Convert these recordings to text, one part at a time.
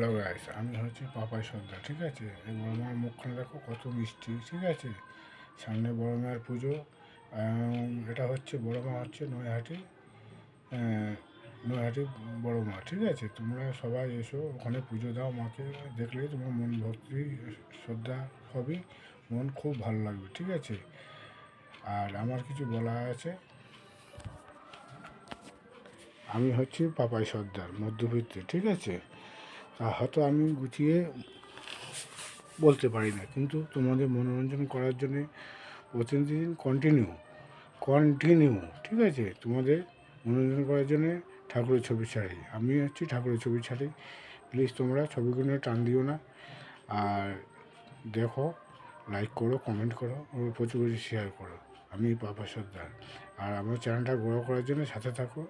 Hello guys, আমি হচ্ছে পাপাই সর্দার। ঠিক আছে, এই বড় মার মুখখানে দেখো কত মিষ্টি। ঠিক আছে, সামনে বড় মায়ের পুজো। এটা হচ্ছে বড় মা হচ্ছে নৈহাটি, নৈহাটি বড় মা। ঠিক আছে, তোমরা সবাই এসো, ওখানে পুজো দাও মাকে। দেখলে তোমার মন ভক্তি শ্রদ্ধা সবই, মন খুব ভালো লাগবে। ঠিক আছে, আর আমার কিছু বলা আছে। আমি হচ্ছে পাপাই সর্দার, মধ্যবিত্ত। ঠিক আছে, তা হয়তো আমি গুছিয়ে বলতে পারি না, কিন্তু তোমাদের মনোরঞ্জন করার জন্যে প্রতিদিন কন্টিনিউ ঠিক আছে, তোমাদের মনোরঞ্জন করার জন্যে ঠাকুরের ছবি ছাড়ি। আমি হচ্ছি ঠাকুরের ছবি ছাড়ি। প্লিজ তোমরা ছবিগুলো টান দিও না। আর দেখো, লাইক করো, কমেন্ট করো, ও প্রচুর প্রচুর শেয়ার করো। আমি পাপা সর্দার, আর আমার চ্যানেলটা গ্রো করার জন্য সাথে থাকো।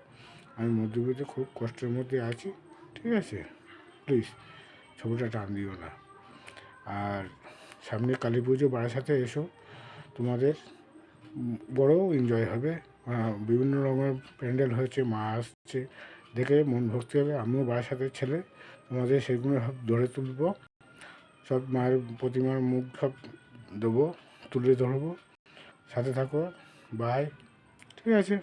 আমি মধ্যবিত্তে খুব কষ্টের মধ্যে আছি। ঠিক আছে, প্লিজ ছবিটা টান দিও না। আর সামনে কালী পুজো, বারাসাতে এসো, তোমাদের বড় এনজয় হবে। বিভিন্ন রকমের প্যান্ডেল হয়েছে, মা আসছে, দেখে মন ভক্তি হবে। আমিও বারাসাতের ছেলে, তোমাদের সেগুলো সব ধরে তুলব, সব মায়ের প্রতিমার মুখ সব দেবো, তুলে ধরবো। সাথে থাকো, বাই। ঠিক আছে।